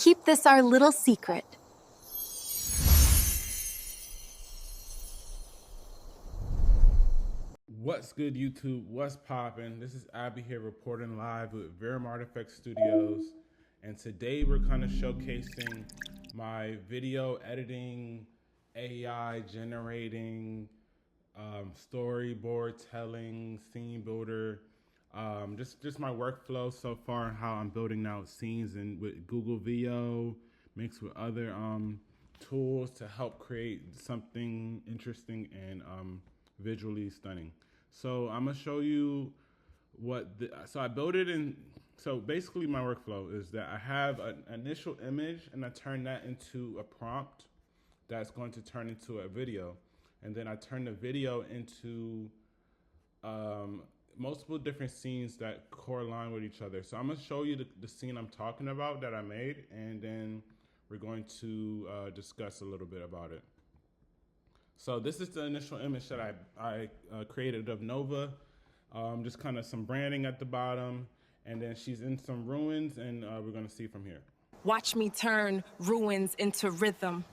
Keep this our little secret. What's good, YouTube? What's poppin'? This is Abby here reporting live with Verum Artifact Studios, and today we're kind of showcasing my video editing, AI generating, storyboard telling, scene builder, just my workflow so far and how I'm building out scenes and with Google VO mixed with other tools to help create something interesting and visually stunning. So I'm gonna show you so I built it in, so basically my workflow is that I have an initial image and I turn that into a prompt that's going to turn into a video. And then I turn the video into multiple different scenes that correlate with each other. So I'm gonna show you the scene I'm talking about that I made, and then we're going to discuss a little bit about it. So this is the initial image that I created of Nova, just kind of some branding at the bottom, and then she's in some ruins, and we're gonna see from here. Watch me turn ruins into rhythm.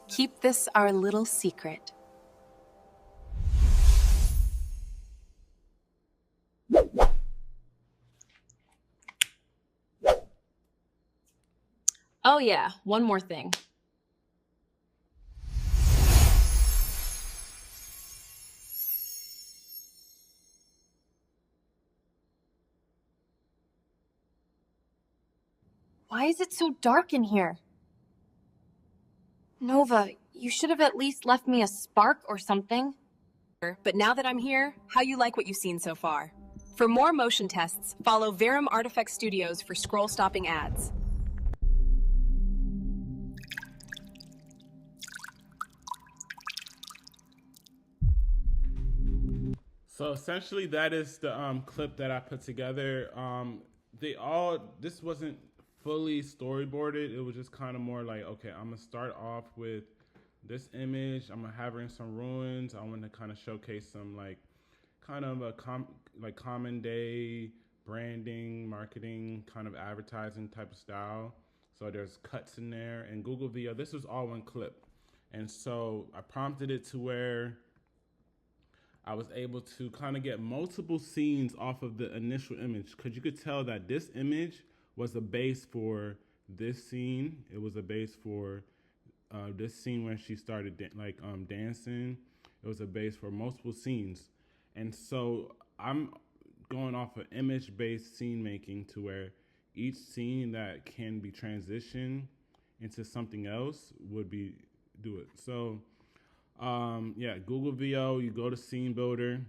Keep this our little secret. Oh yeah, one more thing. Why is it so dark in here? Nova, you should have at least left me a spark or something. But now that I'm here, how you like what you've seen so far? For more motion tests, follow Verum Artifact Studios for scroll-stopping ads. So essentially, that is the clip that I put together. This wasn't fully storyboarded. It was just kind of more like, okay, I'm gonna start off with this image. I'm gonna have her in some ruins. I want to kind of showcase some kind of a common day branding, marketing, kind of advertising type of style. So there's cuts in there, and Google VO. This was all one clip, and so I prompted it to where I was able to kind of get multiple scenes off of the initial image, because you could tell that this image was a base for this scene. It was a base for this scene when she started dancing. It was a base for multiple scenes. And so I'm going off of image-based scene making to where each scene that can be transitioned into something else would do it. So yeah, Google VO, you go to Scene Builder,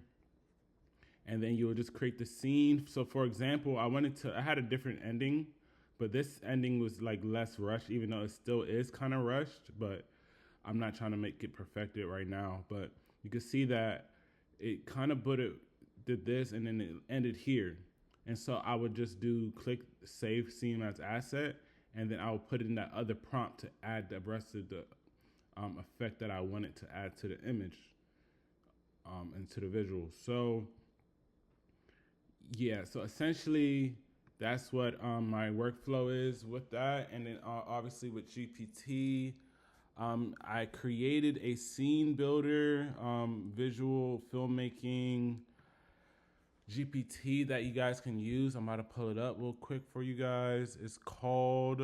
and then you will just create the scene. So for example, I had a different ending, but this ending was like less rushed, even though it still is kind of rushed, but I'm not trying to make it perfected right now. But you can see that it kind of did this, and then it ended here. And so I would just click save scene as asset, and then I will put in that other prompt to add the rest of the effect that I wanted to add to the image and to the visual. So yeah, so essentially that's what my workflow is with that. And then obviously with GPT, I created a scene builder, visual filmmaking GPT that you guys can use. I'm about to pull it up real quick for you guys. It's called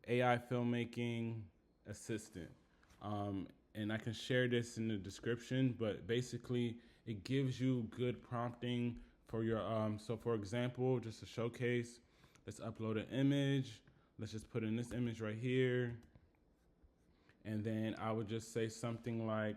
AI Filmmaking Assistant. And I can share this in the description, but basically it gives you good prompting for your, so for example, just to showcase, let's upload an image. Let's just put in this image right here. And then I would just say something like,